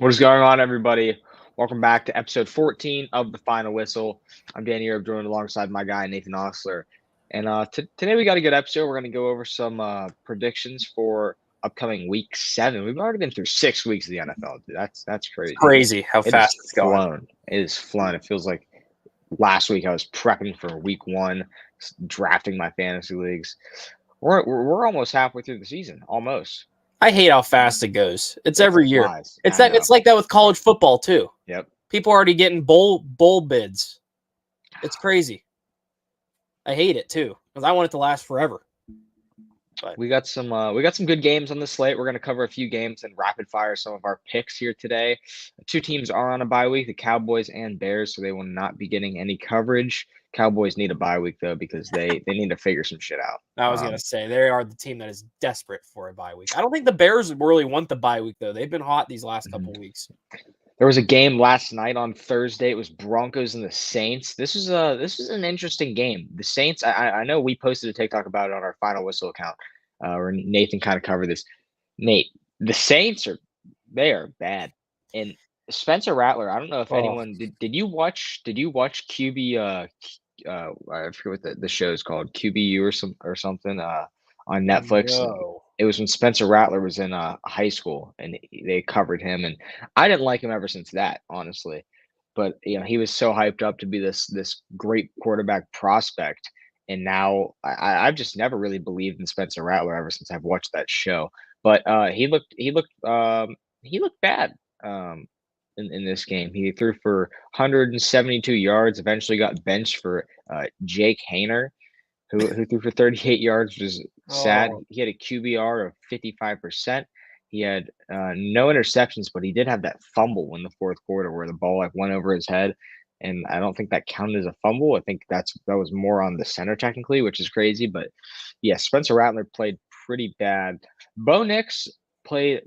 What is going on, everybody? Welcome back to episode 14 of The Final Whistle. I'm Danny Erb, joined alongside my guy, Nathan Osler. And today we got a good episode. We're going to go over some predictions for upcoming week 7. We've already been through 6 weeks of the NFL. Dude. That's crazy. Crazy how It has fast it's going. flown. It has flown. It feels like last week I was prepping for week 1, drafting my fantasy leagues. We're almost halfway through the season, almost. I hate how fast it goes. It's every year. Flies. It's I that. know. It's like that with college football too. Yep. People are already getting bowl bids. It's crazy. I hate it too because I want it to last forever. But We got some good games on the slate. We're going to cover a few games and rapid fire some of our picks here today. 2 teams are on a bye week, the Cowboys and Bears, so they will not be getting any coverage. Cowboys need a bye week though because they need to figure some shit out. I was gonna say they are the team that is desperate for a bye week. I don't think the Bears really want the bye week though. They've been hot these last couple weeks. There was a game last night on Thursday. It was Broncos and the Saints. This was an interesting game. The Saints. I know we posted a TikTok about it on our Final Whistle account, where Nathan kind of covered this. Nate, the Saints are bad, and Spencer Rattler. I don't know if anyone did. You watch QB? I forget what the show is called. QBU or something. On Netflix. No. It was when Spencer Rattler was in high school, and they covered him, and I didn't like him ever since that, honestly. But he was so hyped up to be this great quarterback prospect, and now I've just never really believed in Spencer Rattler ever since I've watched that show. But he looked bad in this game. He threw for 172 yards. Eventually got benched for Jake Haener, who threw for 38 yards, which is sad. He had a QBR of 55%. He had no interceptions, but he did have that fumble in the fourth quarter where the ball went over his head, and I don't think that counted as a fumble. I think that was more on the center technically, which is crazy. But yeah, Spencer Rattler played pretty bad. Bo Nix played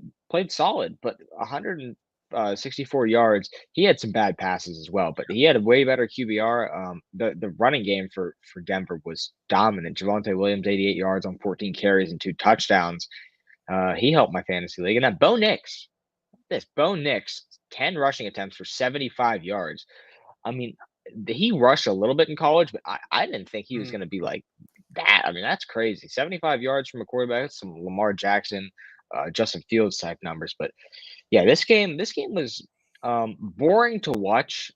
solid, but 164 yards. He had some bad passes as well, but he had a way better QBR. The running game for Denver was dominant. Javonte Williams, 88 yards on 14 carries and 2 touchdowns. He helped my fantasy league. And then Bo Nix, 10 rushing attempts for 75 yards. I mean, he rushed a little bit in college, but I didn't think he was going to be like that. I mean, that's crazy. 75 yards from a quarterback, some Lamar Jackson, Justin Fields type numbers. But yeah, this game was boring to watch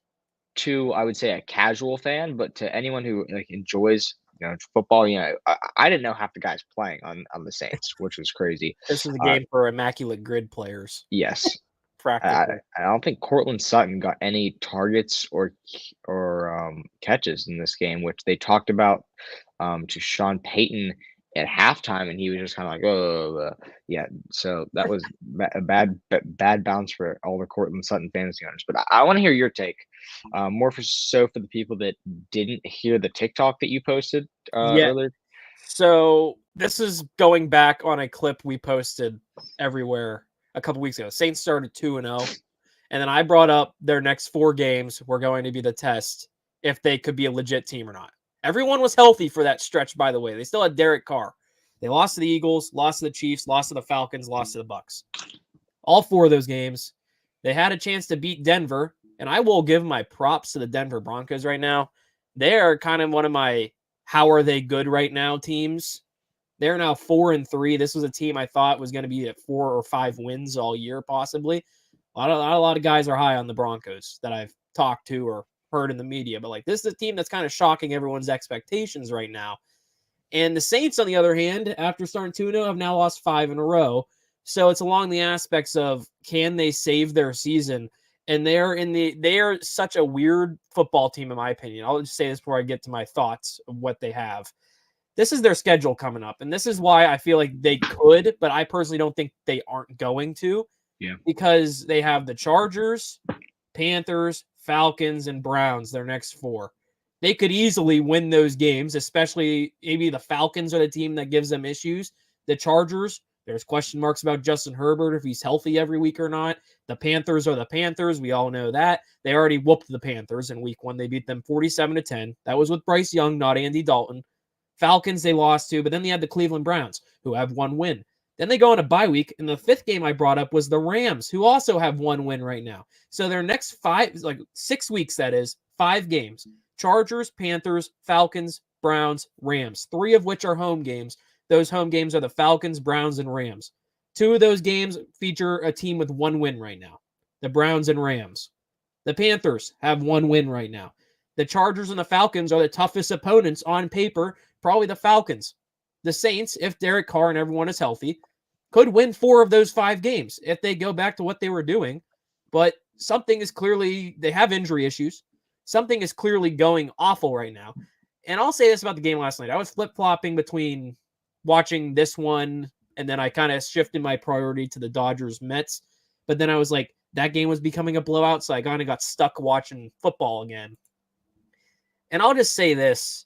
to, I would say, a casual fan, but to anyone who enjoys football, I didn't know half the guys playing on the Saints, which was crazy. This is a game for immaculate grid players. Yes. Practically. I don't think Cortland Sutton got any targets or catches in this game, which they talked about to Sean Payton at halftime, and he was just kind of like, oh, yeah. So that was a bad bounce for all the Cortland Sutton fantasy owners. But I want to hear your take, more for the people that didn't hear the TikTok that you posted earlier. So this is going back on a clip we posted everywhere a couple weeks ago. Saints started 2-0, and then I brought up their next 4 games were going to be the test if they could be a legit team or not. Everyone was healthy for that stretch, by the way. They still had Derek Carr. They lost to the Eagles, lost to the Chiefs, lost to the Falcons, lost to the Bucks. All 4 of those games, they had a chance to beat Denver, and I will give my props to the Denver Broncos right now. They are kind of one of my how are they good right now teams. They're now 4-3. This was a team I thought was going to be at 4 or 5 wins all year, possibly. A lot of guys are high on the Broncos that I've talked to or heard in the media, but this is a team that's kind of shocking everyone's expectations right now. And the Saints, on the other hand, after starting 2-0, have now lost 5 in a row. So it's along the aspects of, can they save their season? And they are such a weird football team, in my opinion. I'll just say this before I get to my thoughts of what they have. This is their schedule coming up, and this is why I feel like they could, but I personally don't think they aren't going to. Yeah. Because they have the Chargers, Panthers, Falcons, and Browns, their next 4. They could easily win those games, especially maybe the Falcons are the team that gives them issues. The Chargers, there's question marks about Justin Herbert, if he's healthy every week or not. The Panthers are the Panthers. We all know that. They already whooped the Panthers in week 1. They beat them 47-10. That was with Bryce Young, not Andy Dalton. Falcons they lost to, but then they had the Cleveland Browns, who have 1 win. Then they go on a bye week, and the 5th game I brought up was the Rams, who also have 1 win right now. So their next 6 weeks, that is, 5 games. Chargers, Panthers, Falcons, Browns, Rams, 3 of which are home games. Those home games are the Falcons, Browns, and Rams. 2 of those games feature a team with 1 win right now, the Browns and Rams. The Panthers have 1 win right now. The Chargers and the Falcons are the toughest opponents on paper, probably the Falcons. The Saints, if Derek Carr and everyone is healthy, could win 4 of those 5 games if they go back to what they were doing. But something is clearly, they have injury issues. Something is clearly going awful right now. And I'll say this about the game last night. I was flip-flopping between watching this one, and then I kind of shifted my priority to the Dodgers-Mets. But then I was like, that game was becoming a blowout, so I kind of got stuck watching football again. And I'll just say this.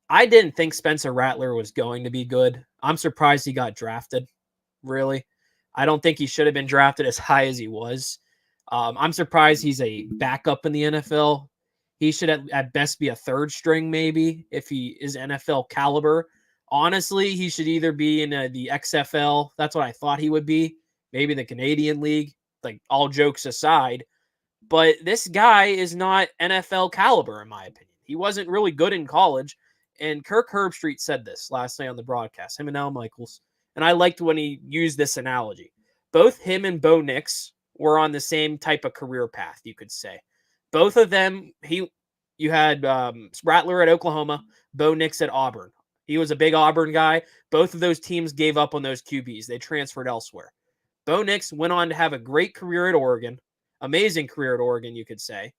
I didn't think Spencer Rattler was going to be good. I'm surprised he got drafted. Really. I don't think he should have been drafted as high as he was. I'm surprised he's a backup in the NFL. He should at best be a 3rd string, maybe, if he is NFL caliber. Honestly, he should either be in the XFL. That's what I thought he would be. Maybe the Canadian League, like all jokes aside. But this guy is not NFL caliber, in my opinion. He wasn't really good in college. And Kirk Herbstreit said this last night on the broadcast, him and Al Michaels. And I liked when he used this analogy. Both him and Bo Nix were on the same type of career path, you could say. Both of them, you had Rattler at Oklahoma, Bo Nix at Auburn. He was a big Auburn guy. Both of those teams gave up on those QBs. They transferred elsewhere. Bo Nix went on to have a great career at Oregon. Amazing career at Oregon, you could say.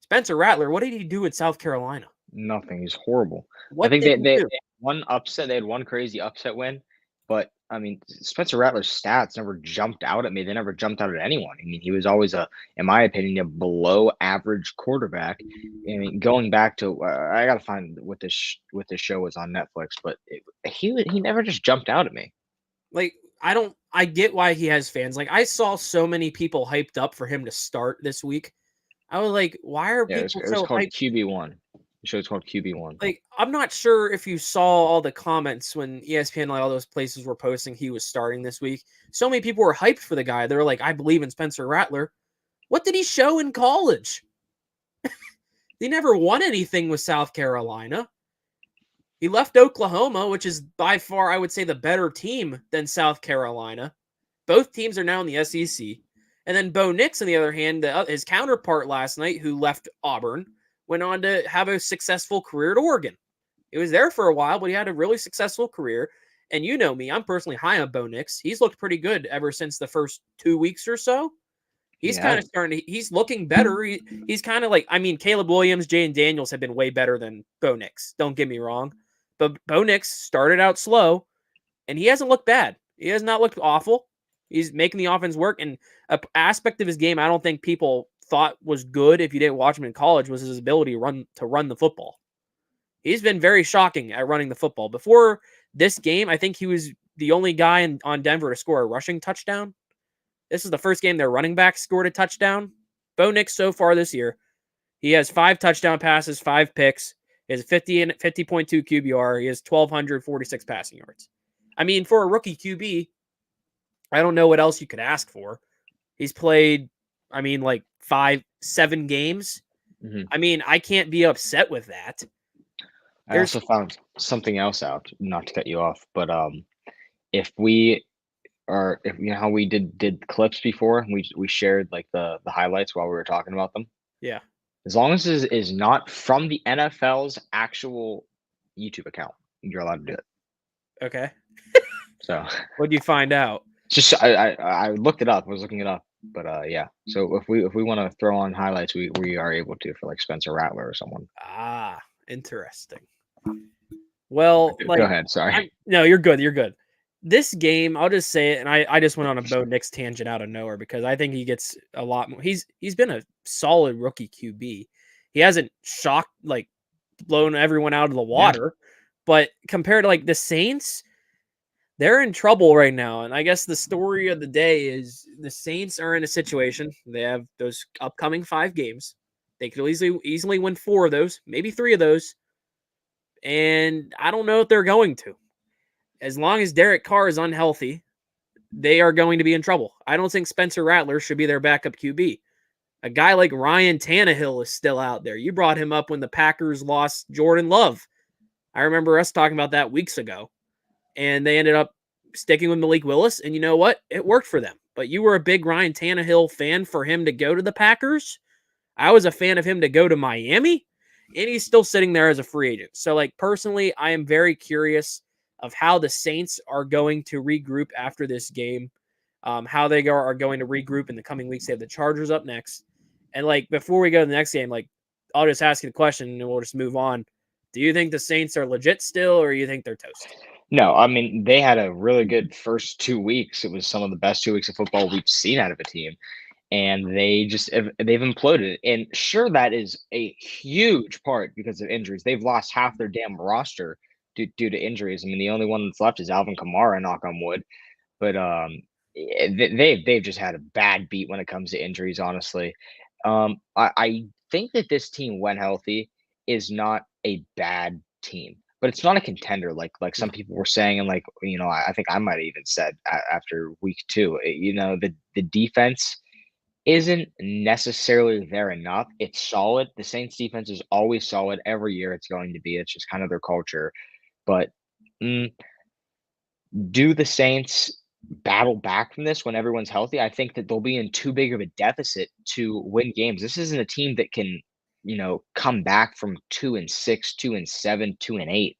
Spencer Rattler, what did he do at South Carolina? Nothing. He's horrible. What I think did he they do? had one upset. They had one crazy upset win, but I mean, Spencer Rattler's stats never jumped out at me. They never jumped out at anyone. I mean, he was always in my opinion, a below average quarterback. I mean, going back to, I gotta find what this show was on Netflix, but he never just jumped out at me. Like, I get why he has fans. Like, I saw so many people hyped up for him to start this week. I was like, why are Yeah, people it was so called hyped? QB1. The show's called QB1. Like, I'm not sure if you saw all the comments when ESPN, like all those places were posting he was starting this week. So many people were hyped for the guy. They were like, I believe in Spencer Rattler. What did he show in college? He never won anything with South Carolina. He left Oklahoma, which is by far, I would say, the better team than South Carolina. Both teams are now in the SEC. And then Bo Nix, on the other hand, his counterpart last night, who left Auburn, went on to have a successful career at Oregon. He was there for a while, but he had a really successful career. And you know me, I'm personally high on Bo Nix. He's looked pretty good ever since the first 2 weeks or so. He's kind of starting to, he's looking better. He's kind of like, I mean, Caleb Williams, Jane Daniels have been way better than Bo Nix. Don't get me wrong. But Bo Nix started out slow, and he hasn't looked bad. He has not looked awful. He's making the offense work. And an aspect of his game I don't think people thought was good if you didn't watch him in college was his ability to run the football. He's been very shocking at running the football. Before this game, I think he was the only guy on Denver to score a rushing touchdown. This is the first game their running back scored a touchdown. Bo Nix so far this year, he has 5 touchdown passes, 5 picks. He has 50.2 QBR. He has 1,246 passing yards. I mean, for a rookie QB, I don't know what else you could ask for. He's played, I mean, like 5-7 games. Mm-hmm. I mean, I can't be upset with that. I also found something else out, not to cut you off, but if you know how we did clips before, we shared like the highlights while we were talking about them. Yeah. As long as it is not from the NFL's actual YouTube account, you're allowed to do it. Okay. So what'd you find out? Just I looked it up. I was looking it up, but yeah. So if we want to throw on highlights, we are able to for like Spencer Rattler or someone. Ah, interesting. Well, go ahead. Sorry. No, you're good. You're good. This game, I'll just say it, and I just went on a Bo Nix tangent out of nowhere because I think he gets a lot more. He's been a solid rookie QB. He hasn't blown everyone out of the water, but compared to like the Saints, they're in trouble right now. And I guess the story of the day is the Saints are in a situation. They have those upcoming 5 games. They could easily win 4 of those, maybe 3 of those. And I don't know if they're going to. As long as Derek Carr is unhealthy, they are going to be in trouble. I don't think Spencer Rattler should be their backup QB. A guy like Ryan Tannehill is still out there. You brought him up when the Packers lost Jordan Love. I remember us talking about that weeks ago. And they ended up sticking with Malik Willis. And you know what? It worked for them. But you were a big Ryan Tannehill fan for him to go to the Packers. I was a fan of him to go to Miami. And he's still sitting there as a free agent. So, like, personally, I am very curious of how the Saints are going to regroup after this game, how they are going to regroup in the coming weeks. They have the Chargers up next. And, like, before we go to the next game, like, I'll just ask you the question and we'll just move on. Do you think the Saints are legit still, or you think they're toast? No, I mean, they had a really good first 2 weeks. It was some of the best 2 weeks of football we've seen out of a team. And they've imploded. And sure, that is a huge part because of injuries. They've lost half their damn roster due to injuries. I mean, the only one that's left is Alvin Kamara, knock on wood. But they've just had a bad beat when it comes to injuries, honestly. I think that this team, when healthy, is not a bad team, but it's not a contender like some people were saying, and like I think I might have even said after week two. The defense isn't necessarily there enough. It's solid. The Saints defense is always solid every year. It's going to be. It's just kind of their culture. But do the Saints battle back from this when everyone's healthy? I think that they'll be in too big of a deficit to win games. This isn't a team that can, come back from 2-6, 2-7, 2-8.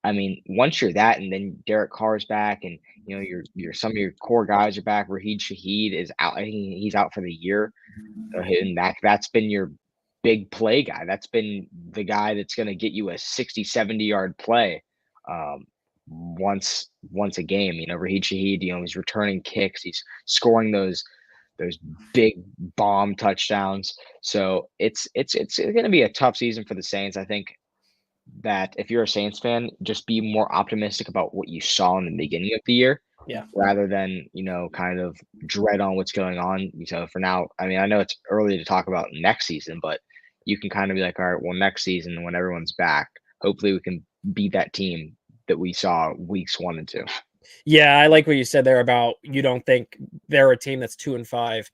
I mean, once you're that, and then Derek Carr's back, and your some of your core guys are back. Raheed Shaheed is out. I think he's out for the year, and that's been your big play guy. That's been the guy that's going to get you a 60, 70-yard play once a game. Raheed Shaheed, he's returning kicks, he's scoring those big bomb touchdowns. So it's going to be a tough season for the Saints. I think that if you're a Saints fan, just be more optimistic about what you saw in the beginning of the year. Yeah. Rather than, kind of dread on what's going on. So for now, I mean, I know it's early to talk about next season, but you can kind of be like, all right, well, next season when everyone's back, hopefully we can beat that team that we saw weeks 1 and 2. Yeah, I like what you said there about you don't think they're a team that's 2-5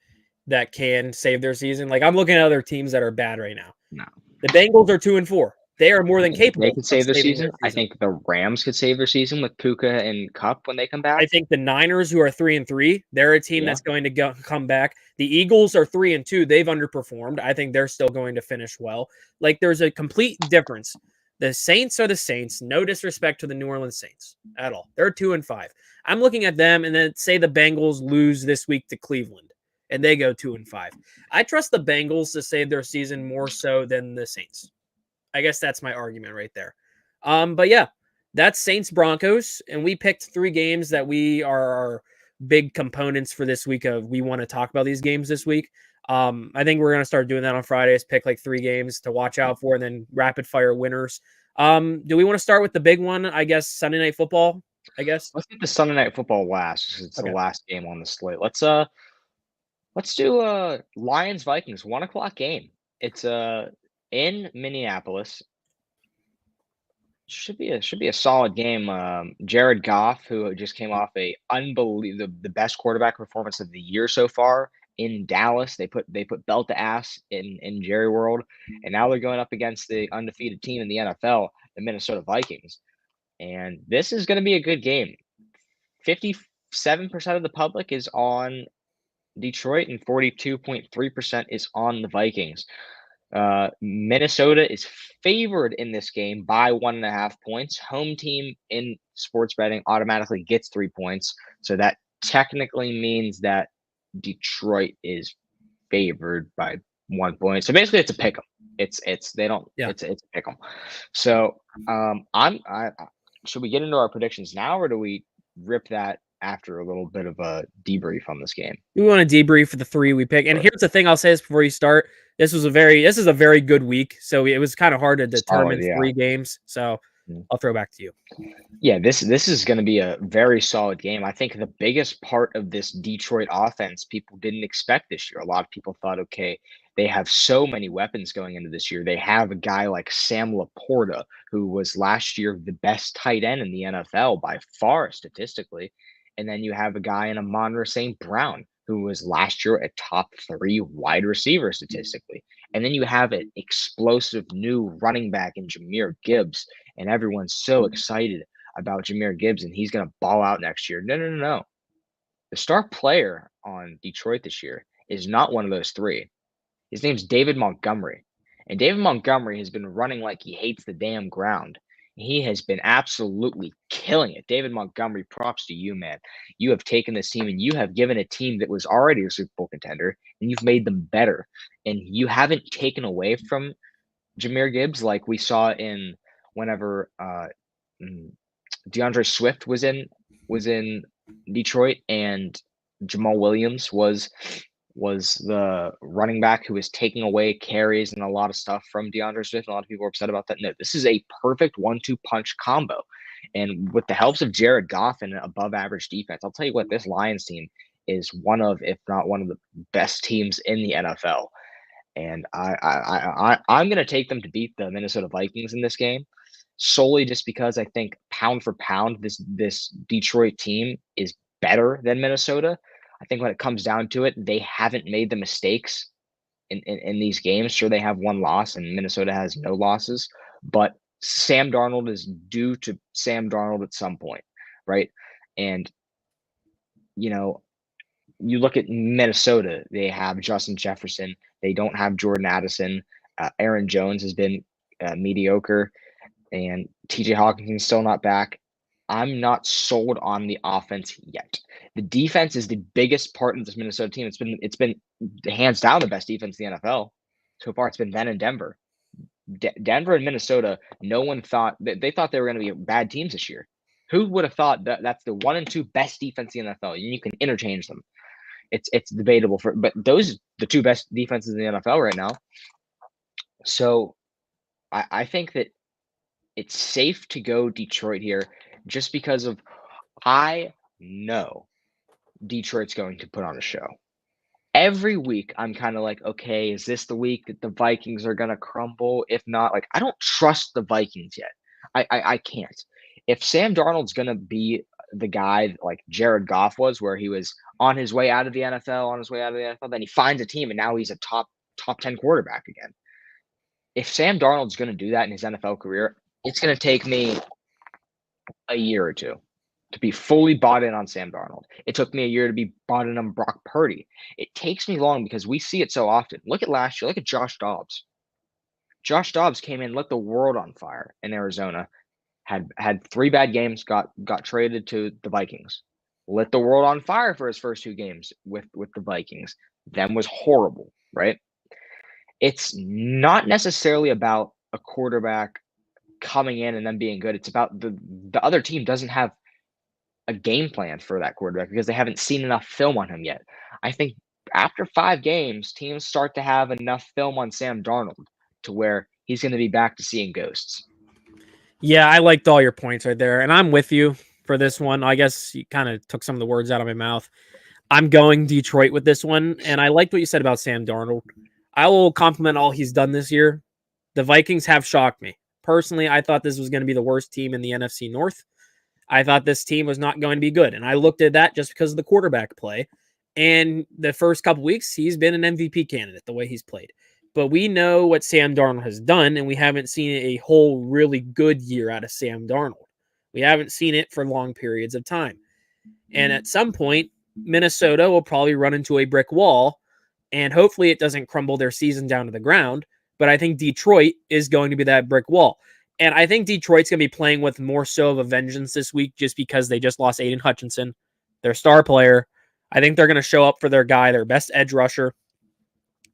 that can save their season. Like, I'm looking at other teams that are bad right now. No. The Bengals are 2-4. They are more than capable. They could save their season. I think the Rams could save their season with Puka and Kupp when they come back. I think the Niners, who are 3-3, they're a team that's going to come back. The Eagles are 3-2. They've underperformed. I think they're still going to finish well. Like, there's a complete difference. The Saints are the Saints. No disrespect to the New Orleans Saints at all. They're 2-5. I'm looking at them, and then say the Bengals lose this week to Cleveland, and they go 2-5. I trust the Bengals to save their season more so than the Saints. I guess that's my argument right there. But yeah, that's Saints Broncos, and we picked 3 games that we are our big components for this week of we want to talk about these games this week. I think we're going to start doing that on Fridays, pick like 3 games to watch out for, and then rapid fire winners. Do we want to start with the big one? I guess Sunday Night Football, I guess. Let's get the Sunday Night Football last. It's the last game on the slate. Let's do Lions Vikings 1:00 game. It's in Minneapolis. Should be a solid game. Jared Goff, who just came off the best quarterback performance of the year so far in Dallas. They put belt to ass in Jerry World, and now they're going up against the undefeated team in the NFL, the Minnesota Vikings. And this is going to be a good game. 57% of the public is on Detroit, and 42.3% is on the Vikings. Minnesota is favored in this game by 1.5 points. Home team in sports betting automatically gets 3 points. So that technically means that Detroit is favored by 1 point. So basically it's a pick 'em. It's a pick 'em. So should we get into our predictions now, or do we rip that after a little bit of a debrief on this game? We want to debrief for the 3 we pick. And here's the thing I'll say this before you start. This is a very good week. So it was kind of hard to determine 3 games. So I'll throw back to you. Yeah, this is going to be a very solid game. I think the biggest part of this Detroit offense people didn't expect this year. A lot of people thought, okay, they have so many weapons going into this year. They have a guy like Sam Laporta, who was last year the best tight end in the NFL by far statistically. And then you have a guy in Amon St. Brown, who was last year a top 3 wide receiver statistically. And then you have an explosive new running back in Jahmyr Gibbs, and everyone's so excited about Jahmyr Gibbs, and he's going to ball out next year. No, no, no, no. The star player on Detroit this year is not one of those 3. His name's David Montgomery. And David Montgomery has been running like he hates the damn ground. He has been absolutely killing it. David Montgomery, props to you, man. You have taken this team and you have given a team that was already a Super Bowl contender, and you've made them better. And you haven't taken away from Jahmyr Gibbs like we saw in whenever DeAndre Swift was in Detroit, and Jamal Williams was the running back who was taking away carries and a lot of stuff from DeAndre Swift. A lot of people are upset about that. No, this is a perfect 1-2 punch combo. And with the helps of Jared Goff and an above average defense, I'll tell you what, this Lions team is one of, if not one of the best teams in the NFL. And I'm going to take them to beat the Minnesota Vikings in this game, solely just because I think pound for pound, this Detroit team is better than Minnesota. I think when it comes down to it, they haven't made the mistakes in these games. Sure, they have 1 loss and Minnesota has no losses, but Sam Darnold is due to Sam Darnold at some point, right? And, you look at Minnesota, they have Justin Jefferson. They don't have Jordan Addison. Aaron Jones has been mediocre, and TJ Hawkinson's still not back. I'm not sold on the offense yet. The defense is the biggest part of this Minnesota team. It's been hands down the best defense in the NFL so far. It's been them and Denver. Denver and Minnesota. No one thought they thought they were going to be bad teams this year. Who would have thought that that's the 1 and 2 best defense in the NFL? And you can interchange them. It's debatable but those are the 2 best defenses in the NFL right now. So I think that it's safe to go Detroit here, just because of I know Detroit's going to put on a show. Every week I'm kind of like, okay, is this the week that the Vikings are going to crumble? If not, like, I don't trust the Vikings yet. I can't. If Sam Darnold's going to be the guy like Jared Goff was, where he was on his way out of the NFL, then he finds a team and now he's a top 10 quarterback again. If Sam Darnold's going to do that in his NFL career, it's going to take me a year or 2 to be fully bought in on Sam Darnold. It took me a year to be bought in on Brock Purdy. It takes me long because we see it so often. Look at last year. Look at Josh Dobbs. Josh Dobbs came in, lit the world on fire in Arizona. Had 3 bad games, got traded to the Vikings. Lit the world on fire for his first 2 games with the Vikings. Then was horrible, right? It's not necessarily about a quarterback coming in and then being good. It's about the other team doesn't have a game plan for that quarterback because they haven't seen enough film on him yet. I think after 5 games, teams start to have enough film on Sam Darnold to where he's going to be back to seeing ghosts. Yeah, I liked all your points right there, and I'm with you for this one. I guess you kind of took some of the words out of my mouth. I'm going Detroit with this one, and I liked what you said about Sam Darnold. I will compliment all he's done this year. The Vikings have shocked me. Personally, I thought this was going to be the worst team in the NFC North. I thought this team was not going to be good, and I looked at that just because of the quarterback play. And the first couple weeks, he's been an MVP candidate the way he's played. But we know what Sam Darnold has done, and we haven't seen a whole really good year out of Sam Darnold. We haven't seen it for long periods of time. And at some point, Minnesota will probably run into a brick wall, and hopefully it doesn't crumble their season down to the ground. But I think Detroit is going to be that brick wall. And I think Detroit's going to be playing with more so of a vengeance this week just because they just lost Aiden Hutchinson, their star player. I think they're going to show up for their guy, their best edge rusher,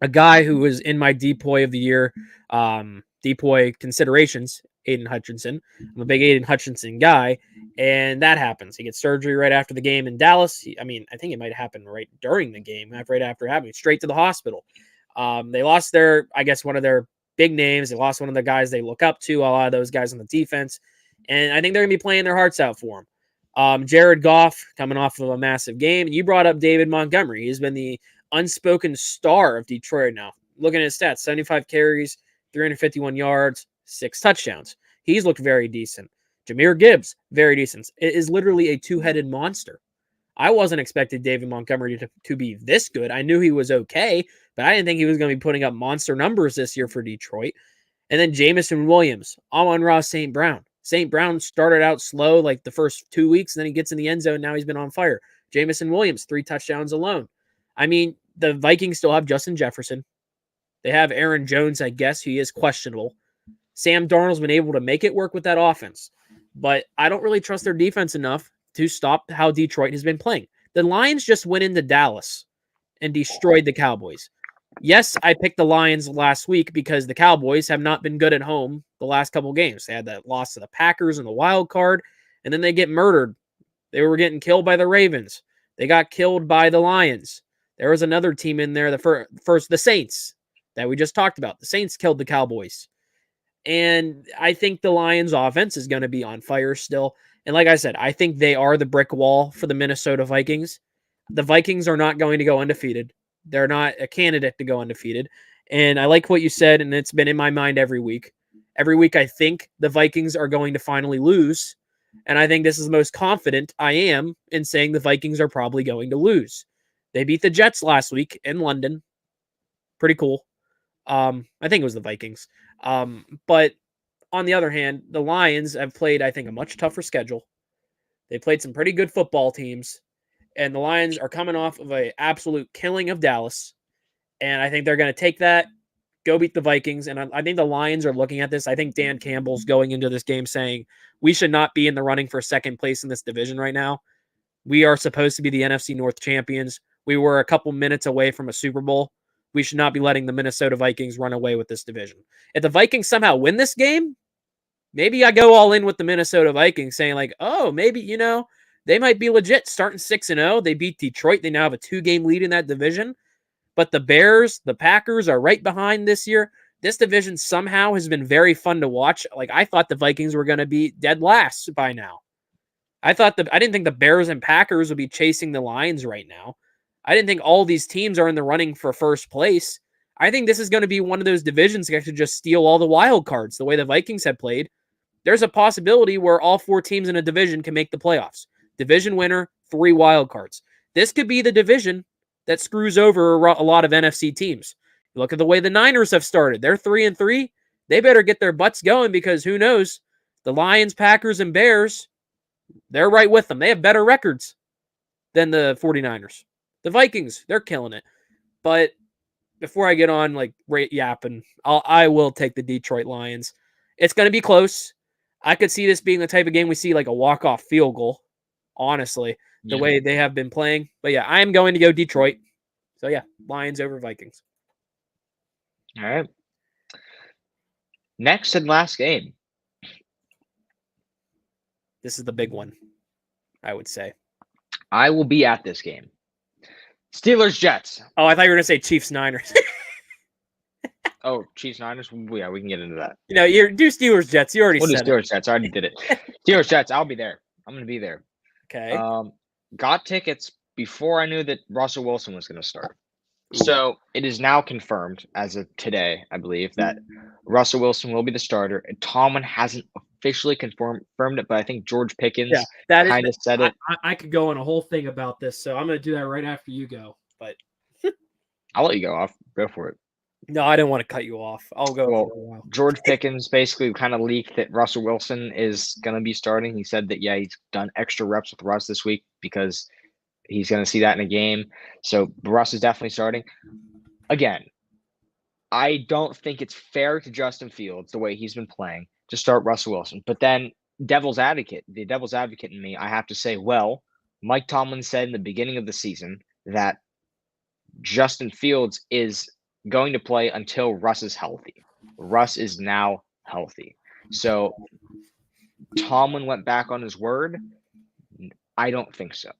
a guy who was in my Depoy of the year, Depoy considerations, Aiden Hutchinson. I'm a big Aiden Hutchinson guy, and that happens. He gets surgery right after the game in Dallas. I think it might happen right during the game, right after having it, straight to the hospital. They lost one of their big names. They lost one of the guys they look up to, a lot of those guys on the defense. And I think they're going to be playing their hearts out for him. Jared Goff coming off of a massive game. You brought up David Montgomery. He's been the unspoken star of Detroit now. Looking at his stats, 75 carries, 351 yards, 6 touchdowns. He's looked very decent. Jahmyr Gibbs, very decent. It is literally a 2-headed monster. I wasn't expecting David Montgomery to be this good. I knew he was okay, but I didn't think he was going to be putting up monster numbers this year for Detroit. And then Jamison Williams, Amon-Ra St. Brown. St. Brown started out slow like the first 2 weeks, and then he gets in the end zone. Now he's been on fire. Jamison Williams, 3 touchdowns alone. I mean, the Vikings still have Justin Jefferson. They have Aaron Jones, I guess. He is questionable. Sam Darnold's been able to make it work with that offense. But I don't really trust their defense enough to stop how Detroit has been playing. The Lions just went into Dallas and destroyed the Cowboys. Yes, I picked the Lions last week because the Cowboys have not been good at home the last couple games. They had that loss to the Packers in the wild card, and then they get murdered. They were getting killed by the Ravens. They got killed by the Lions. There was another team in there, the Saints, that we just talked about. The Saints killed the Cowboys. And I think the Lions offense is going to be on fire still. And like I said, I think they are the brick wall for the Minnesota Vikings. The Vikings are not going to go undefeated. They're not a candidate to go undefeated. And I like what you said, and it's been in my mind every week. Every week I think the Vikings are going to finally lose. And I think this is the most confident I am in saying the Vikings are probably going to lose. They beat the Jets last week in London. Pretty cool. I think it was the Vikings. But on the other hand, the Lions have played, I think, a much tougher schedule. They played some pretty good football teams, and the Lions are coming off of an absolute killing of Dallas. And I think they're going to take that, go beat the Vikings. And I think the Lions are looking at this. I think Dan Campbell's going into this game saying, we should not be in the running for second place in this division right now. We are supposed to be the NFC North champions. We were a couple minutes away from a Super Bowl. We should not be letting the Minnesota Vikings run away with this division. If the Vikings somehow win this game, maybe I go all in with the Minnesota Vikings saying like, oh, maybe, they might be legit starting 6-0. They beat Detroit. They now have a 2-game lead in that division. But the Bears, the Packers are right behind this year. This division somehow has been very fun to watch. Like I thought the Vikings were going to be dead last by now. I didn't think the Bears and Packers would be chasing the Lions right now. I didn't think all these teams are in the running for first place. I think this is going to be one of those divisions that could just steal all the wild cards the way the Vikings have played. There's a possibility where all 4 teams in a division can make the playoffs. Division winner, 3 wild cards. This could be the division that screws over a lot of NFC teams. Look at the way the Niners have started. They're 3-3. They better get their butts going because who knows? The Lions, Packers, and Bears, they're right with them. They have better records than the 49ers. The Vikings, they're killing it. But before I get on yapping, I will take the Detroit Lions. It's going to be close. I could see this being the type of game we see like a walk-off field goal, honestly, the way they have been playing. But yeah, I am going to go Detroit. So yeah, Lions over Vikings. All right. Next and last game. This is the big one, I would say. I will be at this game. Steelers, Jets. Oh, I thought you were going to say Chiefs, Niners. Oh, Chiefs, Niners? Yeah, we can get into that. You do Steelers, Jets. You already said Steelers, Jets. I already did it. Steelers, Jets. I'll be there. I'm going to be there. Okay. Got tickets before I knew that Russell Wilson was going to start. So it is now confirmed as of today, I believe, that Russell Wilson will be the starter. And Tomlin hasn't officially confirmed it, but I think George Pickens kind of said it. I could go on a whole thing about this, so I'm going to do that right after you go. But I'll let you go off. Go for it. No, I didn't want to cut you off. I'll go for a while. George Pickens basically kind of leaked that Russell Wilson is going to be starting. He said that, he's done extra reps with Russ this week because he's going to see that in a game. So Russ is definitely starting. Again, I don't think it's fair to Justin Fields, the way he's been playing, to start Russell Wilson. But then the devil's advocate in me, I have to say, well, Mike Tomlin said in the beginning of the season that Justin Fields is going to play until Russ is healthy. Russ is now healthy. So Tomlin went back on his word. I don't think so.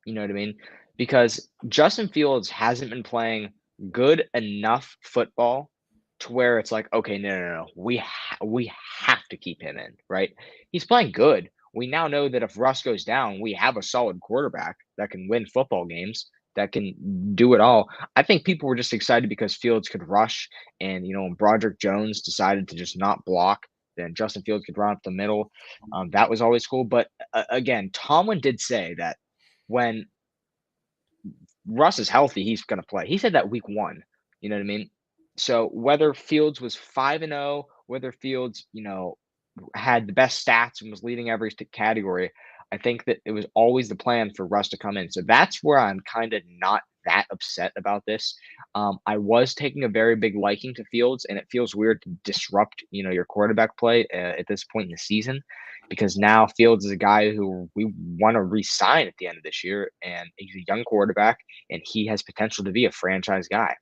You know what I mean? Because Justin Fields hasn't been playing good enough football to where it's like, okay, no. We have to keep him in, right? He's playing good. We now know that if Russ goes down, we have a solid quarterback that can win football games, that can do it all. I think people were just excited because Fields could rush, and when Broderick Jones decided to just not block, then Justin Fields could run up the middle. That was always cool. But again, Tomlin did say that when Russ is healthy, he's going to play. He said that week 1. You know what I mean? So whether Fields was 5-0, whether Fields, had the best stats and was leading every category, I think that it was always the plan for Russ to come in. So that's where I'm kind of not that upset about this. I was taking a very big liking to Fields, and it feels weird to disrupt, your quarterback play at this point in the season, because now Fields is a guy who we want to re-sign at the end of this year, and he's a young quarterback, and he has potential to be a franchise guy.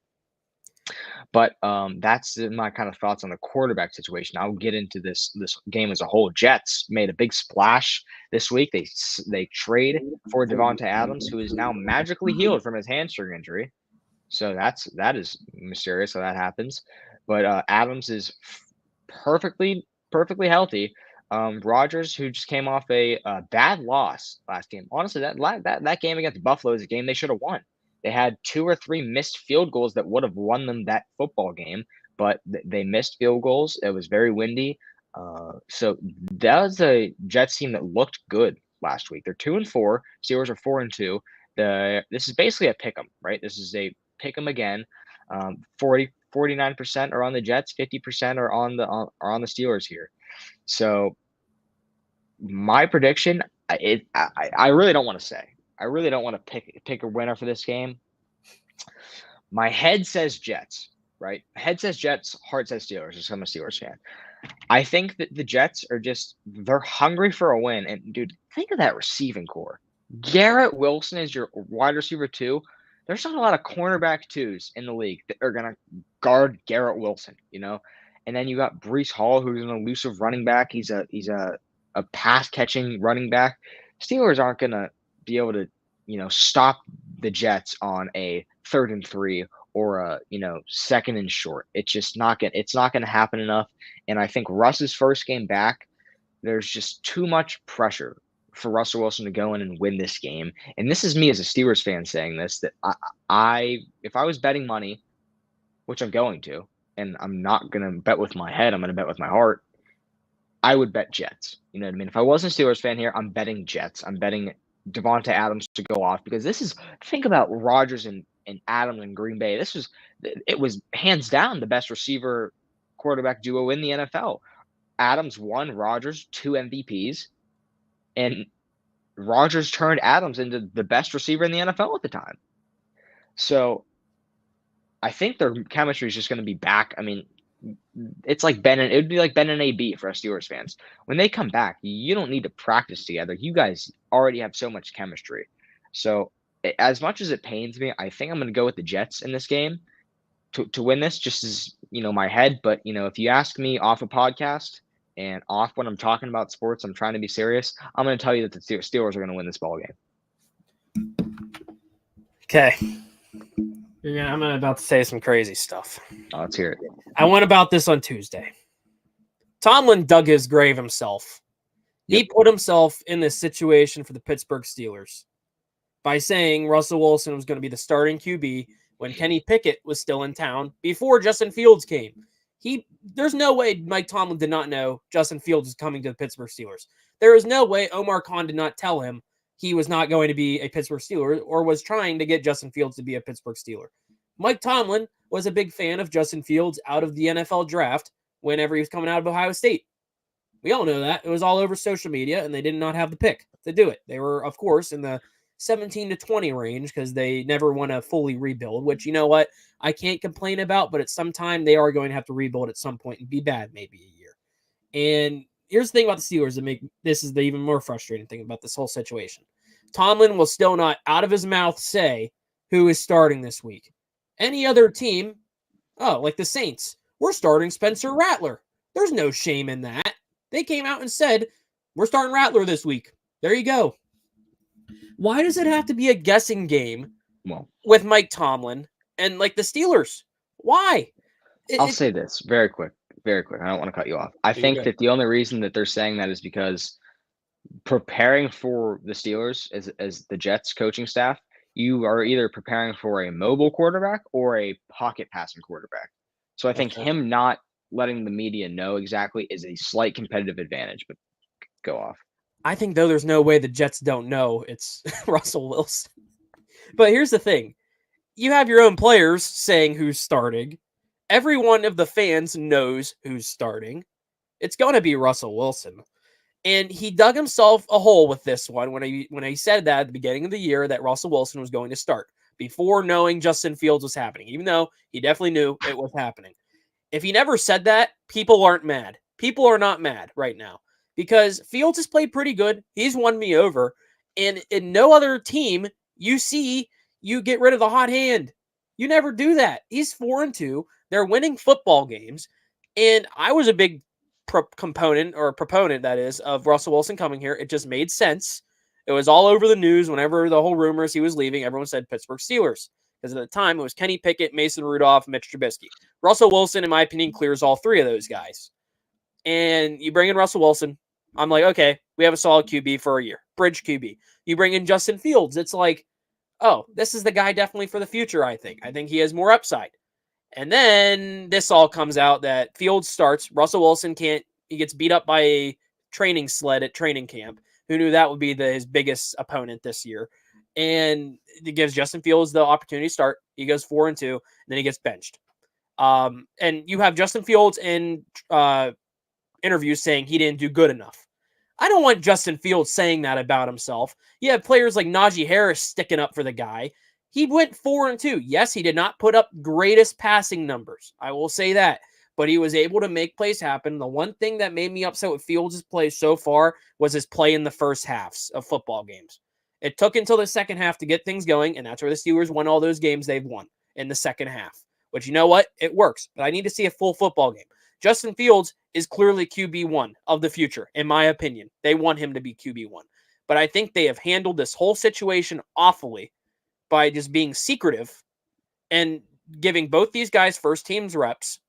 But that's my kind of thoughts on the quarterback situation. I'll get into this game as a whole. Jets made a big splash this week. They trade for Devonta Adams, who is now magically healed from his hamstring injury. So that is mysterious how that happens. But Adams is perfectly healthy. Rodgers, who just came off a bad loss last game. Honestly, that game against Buffalo is a game they should have won. They had 2 or 3 missed field goals that would have won them that football game, but they missed field goals. It was very windy. So that was a Jets team that looked good last week. They're 2-4. Steelers are 4-2. This is basically a pick 'em, right? This is a pick 'em again. 49% are on the Jets, 50% are on the Steelers here. So my prediction, I really don't want to say. I really don't want to pick a winner for this game. My head says Jets, right? Head says Jets, heart says Steelers, because I'm a Steelers fan. I think that the Jets they're hungry for a win. And, dude, think of that receiving core. Garrett Wilson is your wide receiver 2. There's not a lot of cornerback 2s in the league that are going to guard Garrett Wilson, And then you got Breece Hall, who's an elusive running back. He's a pass-catching running back. Steelers aren't going to be able to, stop the Jets on a 3rd and 3 or a, 2nd and short. It's not going to happen enough. And I think Russ's first game back, there's just too much pressure for Russell Wilson to go in and win this game. And this is me as a Steelers fan saying this, that if I was betting money, which I'm going to, and I'm not going to bet with my head, I'm going to bet with my heart, I would bet Jets. You know what I mean? If I wasn't a Steelers fan here, I'm betting Jets. I'm betting Devonta Adams to go off, because think about Rodgers and Adams in Green Bay. It was hands down the best receiver quarterback duo in the NFL. Adams won Rodgers 2 MVPs, and Rodgers turned Adams into the best receiver in the NFL at the time. So I think their chemistry is just going to be back. I mean, it would be like Ben and AB for us Steelers fans. When they come back, you don't need to practice together. You guys already have so much chemistry. So as much as it pains me, I think I'm going to go with the Jets in this game to win this, just as, my head. But, if you ask me off a podcast and off when I'm talking about sports, I'm trying to be serious, I'm going to tell you that the Steelers are going to win this ball game. Okay. I'm about to say some crazy stuff. Oh, let's hear it. I went about this on Tuesday. Tomlin dug his grave himself. Yep. He put himself in this situation for the Pittsburgh Steelers by saying Russell Wilson was going to be the starting QB when Kenny Pickett was still in town before Justin Fields came. There's no way Mike Tomlin did not know Justin Fields was coming to the Pittsburgh Steelers. There is no way Omar Khan did not tell him he was not going to be a Pittsburgh Steeler or was trying to get Justin Fields to be a Pittsburgh Steeler. Mike Tomlin was a big fan of Justin Fields out of the NFL draft whenever he was coming out of Ohio State. We all know that. It was all over social media, and they did not have the pick to do it. They were, of course, in the 17 to 20 range because they never want to fully rebuild, which, you know what, I can't complain about, but at some time they are going to have to rebuild at some point and be bad maybe a year. And here's the thing about the Steelers that this is the even more frustrating thing about this whole situation. Tomlin will still not out of his mouth say who is starting this week. Any other team, like the Saints, we're starting Spencer Rattler. There's no shame in that. They came out and said, we're starting Rattler this week. There you go. Why does it have to be a guessing game with Mike Tomlin and like the Steelers? Why? I'll say this very quick. I don't want to cut you off. I think that the only reason that they're saying that is because preparing for the Steelers as the Jets coaching staff, you are either preparing for a mobile quarterback or a pocket passing quarterback. So I think him not letting the media know exactly is a slight competitive advantage, but go off. I think, though, there's no way the Jets don't know it's Russell Wilson. But here's the thing. You have your own players saying who's starting. Every one of the fans knows who's starting. It's going to be Russell Wilson. And he dug himself a hole with this one when he said that at the beginning of the year that Russell Wilson was going to start before knowing Justin Fields was happening, even though he definitely knew it was happening. If he never said that, people aren't mad. People are not mad right now because Fields has played pretty good. He's won me over. And in no other team you see you get rid of the hot hand. You never do that. He's 4-2. They're winning football games. And I was a big proponent, that is, of Russell Wilson coming here. It just made sense. It was all over the news whenever the whole rumors he was leaving. Everyone said Pittsburgh Steelers because at the time it was Kenny Pickett, Mason Rudolph, Mitch Trubisky. Russell Wilson, in my opinion, clears all three of those guys. And you bring in Russell Wilson. I'm like, okay, we have a solid QB for a year. Bridge QB. You bring in Justin Fields. It's like, oh, this is the guy definitely for the future, I think. I think he has more upside. And then this all comes out that Fields starts. Russell Wilson can't. He gets beat up by a training sled at training camp. Who knew that would be his biggest opponent this year? And it gives Justin Fields the opportunity to start. He goes 4-2, and then he gets benched. And you have Justin Fields in interviews saying he didn't do good enough. I don't want Justin Fields saying that about himself. You have players like Najee Harris sticking up for the guy. He went 4-2. Yes, he did not put up greatest passing numbers. I will say that. But he was able to make plays happen. The one thing that made me upset with Fields' play so far was his play in the first halves of football games. It took until the second half to get things going, and that's where the Steelers won all those games they've won in the second half. But you know what? It works. But I need to see a full football game. Justin Fields is clearly QB1 of the future, in my opinion. They want him to be QB1. But I think they have handled this whole situation awfully by just being secretive and giving both these guys first teams reps,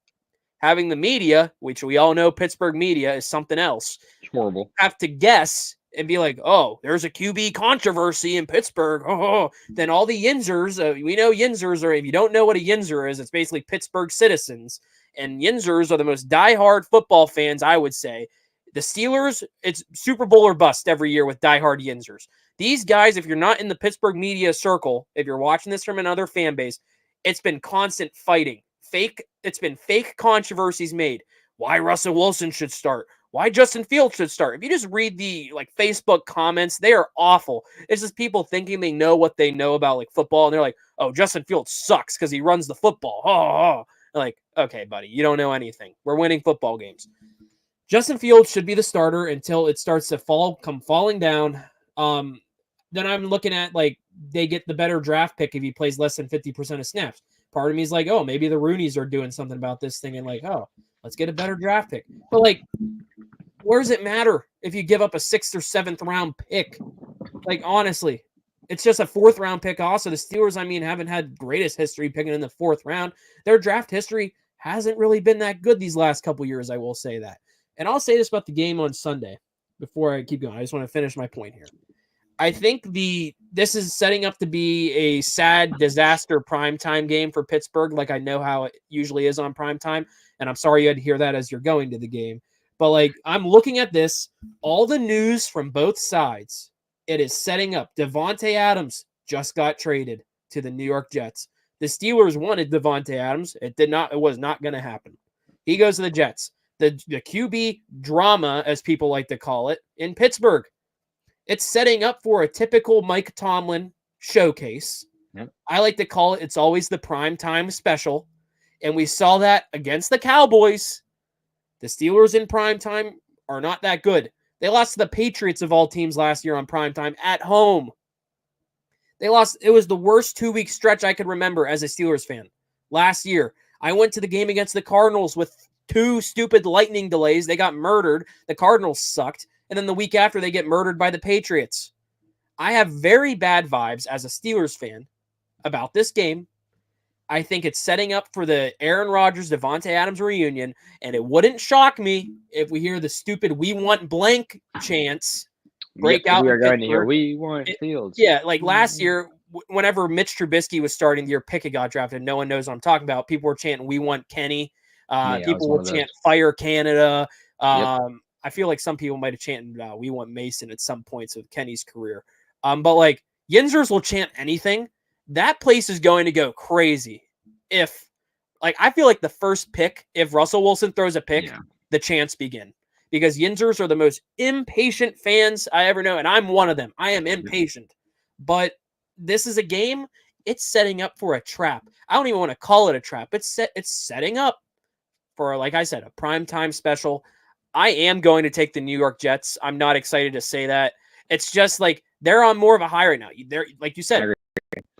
having the media, which we all know Pittsburgh media is something else, It's horrible. have to guess and be like, oh, there's a QB controversy in Pittsburgh. Oh, then all the Yinzers, we know Yinzers are, if you don't know what a Yinzer is, it's basically Pittsburgh citizens. And Yinzers are the most diehard football fans, I would say. The Steelers, it's Super Bowl or bust every year with diehard Yinzers. These guys, if you're not in the Pittsburgh media circle, if you're watching this from another fan base, it's been constant fighting. It's been fake controversies made. Why Russell Wilson should start. Why Justin Fields should start. If you just read the Facebook comments, they are awful. It's just people thinking they know what they know about football, and they're like, oh, Justin Fields sucks because he runs the football. Oh. Like, okay, buddy, you don't know anything. We're winning football games. Justin Fields should be the starter until it starts to come falling down. Then I'm looking at they get the better draft pick if he plays less than 50% of snaps. Part of me is like, oh, maybe the Rooneys are doing something about this thing and oh, let's get a better draft pick. But where does it matter if you give up a 6th or 7th round pick? Honestly, it's just a 4th round pick. Also, the Steelers, haven't had greatest history picking in the 4th round. Their draft history hasn't really been that good these last couple years. I will say that. And I'll say this about the game on Sunday before I keep going. I just want to finish my point here. I think this is setting up to be a sad disaster primetime game for Pittsburgh, like I know how it usually is on primetime. And I'm sorry you had to hear that as you're going to the game. But I'm looking at this, all the news from both sides. It is setting up. Davante Adams just got traded to the New York Jets. The Steelers wanted Davante Adams. It was not going to happen. He goes to the Jets. The QB drama, as people like to call it, in Pittsburgh. It's setting up for a typical Mike Tomlin showcase. Yep. I like to call it, it's always the primetime special. And we saw that against the Cowboys. The Steelers in primetime are not that good. They lost to the Patriots of all teams last year on primetime at home. They lost. It was the worst 2-week stretch I could remember as a Steelers fan. Last year, I went to the game against the Cardinals with 2 stupid lightning delays. They got murdered. The Cardinals sucked. And then the week after, they get murdered by the Patriots. I have very bad vibes as a Steelers fan about this game. I think it's setting up for the Aaron Rodgers, Davante Adams reunion, and it wouldn't shock me if we hear the stupid "We want blank" chants break out. We are going to hear "We want Fields." Yeah, last year, whenever Mitch Trubisky was starting the year Pickett got drafted, no one knows what I'm talking about. People were chanting "We want Kenny." People would chant "Fire Canada." I feel like some people might have chanted "We want Mason" at some points of Kenny's career. But Yinzers will chant anything. that place is going to go crazy. If, like, I feel like the first pick, if Russell Wilson throws a pick, the chants begin. Because Yinzers are the most impatient fans I ever know, and I'm one of them. I am impatient. But this is a game, it's setting up for a trap. I don't even want to call it a trap. It's setting up for, like I said, a primetime special. I am going to take the New York Jets. I'm not excited to say that. It's just like they're on more of a high right now. They're, like you said,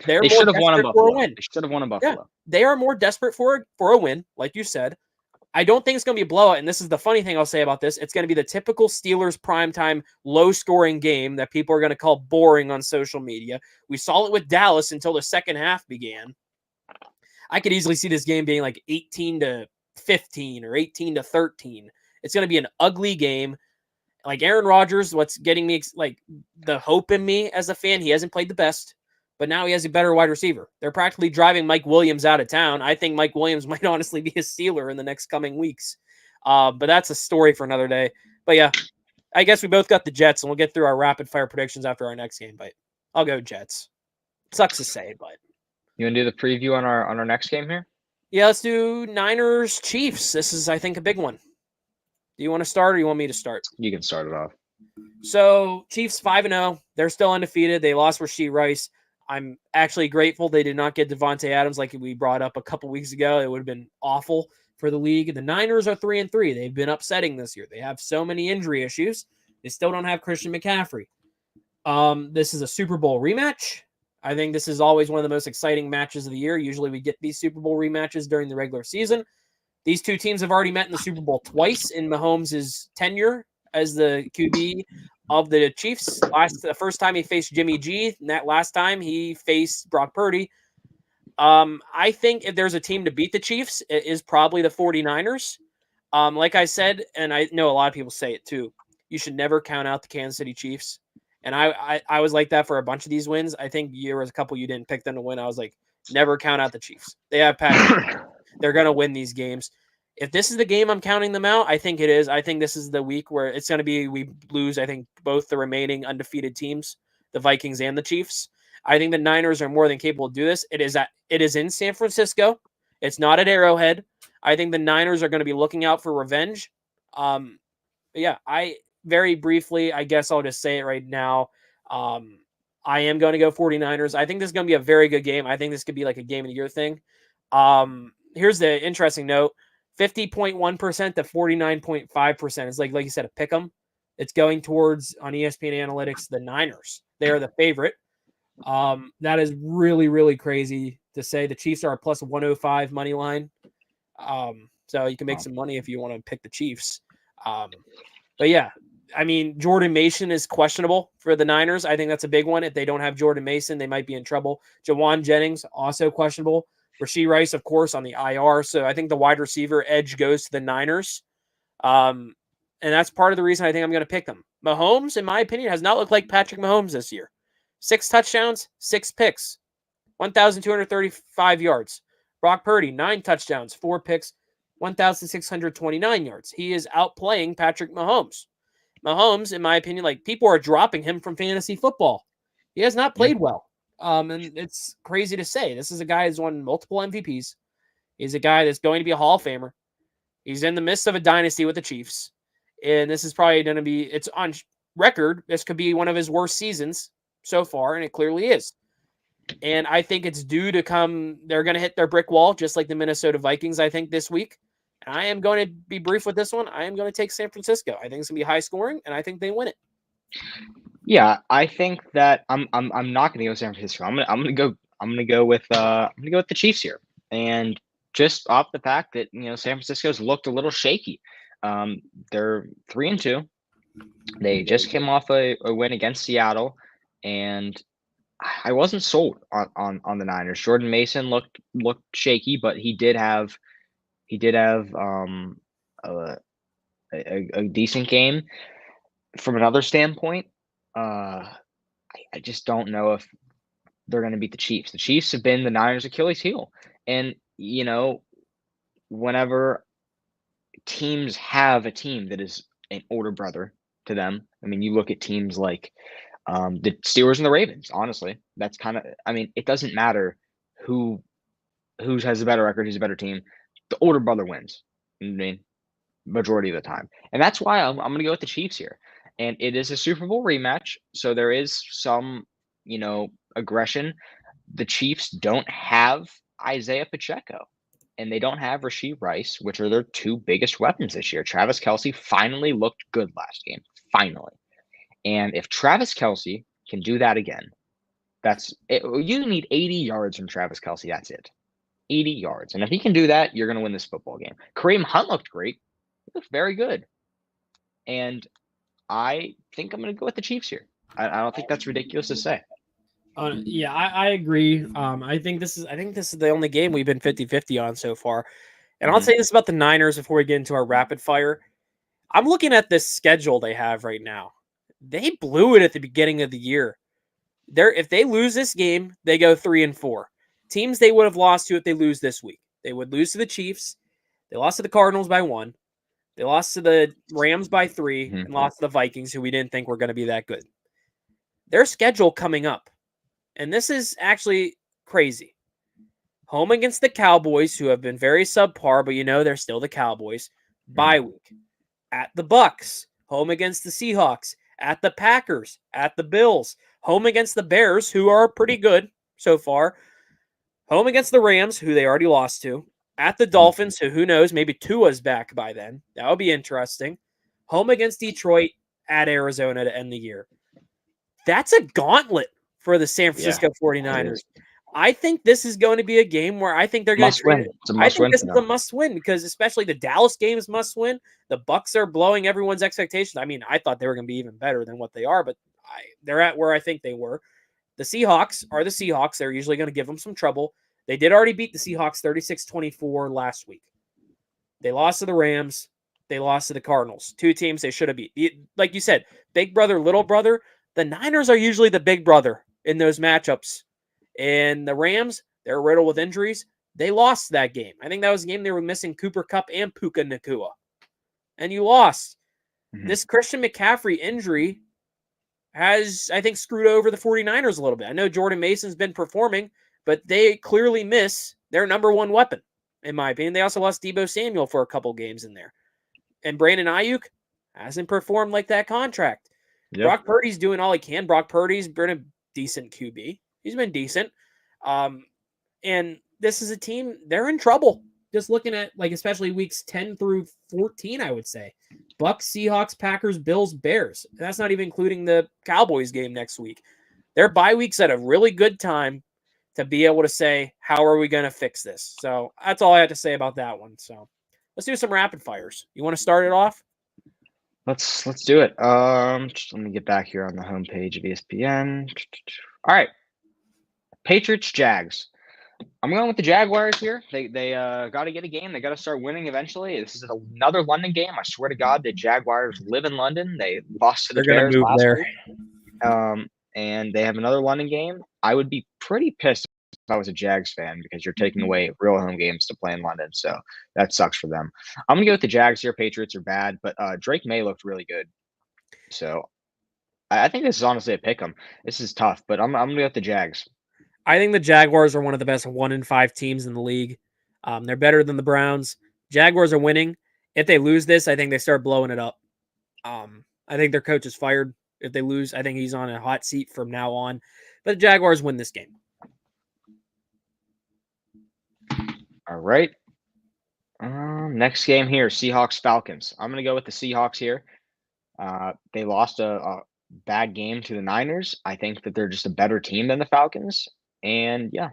they should have won in Buffalo. They should have won in Buffalo. Yeah, they are more desperate for a win, like you said. I don't think it's going to be a blowout, and this is the funny thing I'll say about this. It's going to be the typical Steelers primetime low-scoring game that people are going to call boring on social media. We saw it with Dallas until the second half began. I could easily see this game being like 18-15 or 18-13. It's going to be an ugly game. Like Aaron Rodgers, what's getting me like the hope in me as a fan, he hasn't played the best, but now he has a better wide receiver. They're practically driving Mike Williams out of town. I think Mike Williams might honestly be a Steeler in the next coming weeks. But that's a story for another day. But yeah, I guess we both got the Jets, and we'll get through our rapid fire predictions after our next game. But I'll go Jets. Sucks to say, but you want to do the preview on our next game here? Yeah, let's do Niners Chiefs. This is, I think, a big one. Do you want to start, or you want me to start? You can start it off. So Chiefs 5-0. They're still undefeated. They lost Rashee Rice. I'm actually grateful they did not get Devontae Adams like we brought up a couple weeks ago. It would have been awful for the league. The Niners are 3-3. They've been upsetting this year. They have so many injury issues. They still don't have Christian McCaffrey. This is a Super Bowl rematch. I think this is always one of the most exciting matches of the year. Usually we get these Super Bowl rematches during the regular season. These two teams have already met in the Super Bowl twice in Mahomes' tenure as the QB of the Chiefs. The first time he faced Jimmy G, and that last time he faced Brock Purdy. I think if there's a team to beat the Chiefs, it is probably the 49ers. Like I said, and I know a lot of people say it too, you should never count out the Kansas City Chiefs. And I was like that for a bunch of these wins. I think there was a couple you didn't pick them to win. I was like, never count out the Chiefs. They have Patrick. They're going to win these games. If this is the game I'm counting them out, I think it is. I think this is the week where it's going to be we lose, I think, both the remaining undefeated teams, the Vikings and the Chiefs. I think the Niners are more than capable to do this. It is in San Francisco. It's not at Arrowhead. I think the Niners are going to be looking out for revenge. Yeah, very briefly, I guess I'll just say it right now. I am going to go 49ers. I think this is going to be a very good game. I think this could be like a game of the year thing. Here's the interesting note. 50.1% to 49.5%. It's like you said, a pick 'em. It's going towards, on ESPN Analytics, the Niners. They are the favorite. That is really, really crazy to say. The Chiefs are a plus 105 money line. So you can make some money if you want to pick the Chiefs. But yeah, I mean, Jordan Mason is questionable for the Niners. I think that's a big one. If they don't have Jordan Mason, they might be in trouble. Jawan Jennings, also questionable. Rashee Rice, of course, on the IR. So I think the wide receiver edge goes to the Niners. And that's part of the reason I think I'm going to pick them. Mahomes, in my opinion, has not looked like Patrick Mahomes this year. 6 touchdowns, 6 picks, 1,235 yards. Brock Purdy, 9 touchdowns, 4 picks, 1,629 yards. He is outplaying Patrick Mahomes. Mahomes, in my opinion, like people are dropping him from fantasy football. He has not played well. And it's crazy to say. This is a guy who's won multiple MVPs. He's a guy that's going to be a Hall of Famer. He's in the midst of a dynasty with the Chiefs. And this is probably going to be, it's on record, this could be one of his worst seasons so far, and it clearly is. And I think it's due to come, they're going to hit their brick wall, just like the Minnesota Vikings, I think, this week. And I am going to be brief with this one. I am going to take San Francisco. I think it's going to be high scoring, and I think they win it. Yeah, I think that I'm not going to go San Francisco. I'm gonna go with the Chiefs here, and just off the fact that San Francisco's looked a little shaky. They're 3-2. They just came off a win against Seattle, and I wasn't sold on the Niners. Jordan Mason looked shaky, but he did have a decent game. From another standpoint, I just don't know if they're going to beat the Chiefs. The Chiefs have been the Niners' Achilles heel. And, whenever teams have a team that is an older brother to them, I mean, you look at teams like The Steelers and the Ravens, honestly. That's kind of, I mean, it doesn't matter who has a better record, who's a better team. The older brother wins. You know what I mean? Majority of the time. And that's why I'm going to go with the Chiefs here. And it is a Super Bowl rematch, so there is some, aggression. The Chiefs don't have Isaiah Pacheco, and they don't have Rashee Rice, which are their two biggest weapons this year. Travis Kelce finally looked good last game. Finally. And if Travis Kelce can do that again, that's it. You need 80 yards from Travis Kelce. That's it. 80 yards. And if he can do that, you're going to win this football game. Kareem Hunt looked great. He looked very good. And I think I'm going to go with the Chiefs here. I don't think that's ridiculous to say. Yeah, I agree. I think this is the only game we've been 50-50 on so far. And I'll say this about the Niners before we get into our rapid fire. I'm looking at this schedule they have right now. They blew it at the beginning of the year. If they lose this game, they go 3-4. Teams they would have lost to if they lose this week. They would lose to the Chiefs. They lost to the Cardinals by 1. They lost to the Rams by 3 and lost to the Vikings, who we didn't think were going to be that good. Their schedule coming up, and this is actually crazy. Home against the Cowboys, who have been very subpar, but they're still the Cowboys. Bye week. At the Bucks. Home against the Seahawks. At the Packers. At the Bills. Home against the Bears, who are pretty good so far. Home against the Rams, who they already lost to. At the Dolphins, so who knows, maybe Tua's back by then. That would be interesting. Home against Detroit, at Arizona to end the year. That's a gauntlet for the San Francisco 49ers. I think this is going to be a game where I think they're going to win. I think this is a must-win because especially the Dallas game is must-win. The Bucks are blowing everyone's expectations. I mean, I thought they were going to be even better than what they are, but they're at where I think they were. The Seahawks are the Seahawks. They're usually going to give them some trouble. They did already beat the Seahawks 36-24 last week. They lost to the Rams. They lost to the Cardinals. Two teams they should have beat. Like you said, big brother, little brother. The Niners are usually the big brother in those matchups. And the Rams, they're riddled with injuries. They lost that game. I think that was a game they were missing Cooper Kupp and Puka Nacua. And you lost. This Christian McCaffrey injury has, I think, screwed over the 49ers a little bit. I know Jordan Mason's been performing, but they clearly miss their number one weapon, in my opinion. They also lost Deebo Samuel for a couple games in there. And Brandon Ayuk hasn't performed like that contract. Yep. Brock Purdy's doing all he can. Brock Purdy's been a decent QB. He's been decent. And this is a team, they're in trouble. Just looking at, especially weeks 10 through 14, I would say. Bucks, Seahawks, Packers, Bills, Bears. And that's not even including the Cowboys game next week. Their bye week's at a really good time to be able to say, how are we going to fix this? So that's all I have to say about that one. So let's do some rapid fires. You want to start it off? Let's do it. Let me get back here on the homepage of ESPN. All right. Patriots, Jags. I'm going with the Jaguars here. They got to get a game. They got to start winning eventually. This is another London game. I swear to God, the Jaguars live in London. They lost to the Bears last week. And they have another London game. I would be pretty pissed if I was a Jags fan because you're taking away real home games to play in London. So that sucks for them. I'm going to go with the Jags here. Patriots are bad, but Drake May looked really good. So I think this is honestly a pick 'em. This is tough, but I'm going to go with the Jags. I think the Jaguars are one of the best 1-5 teams in the league. They're better than the Browns. Jaguars are winning. If they lose this, I think they start blowing it up. I think their coach is fired. If they lose, I think he's on a hot seat from now on. But the Jaguars win this game. All right. Next game here, Seahawks-Falcons. I'm going to go with the Seahawks here. They lost a bad game to the Niners. I think that they're just a better team than the Falcons. And, yeah.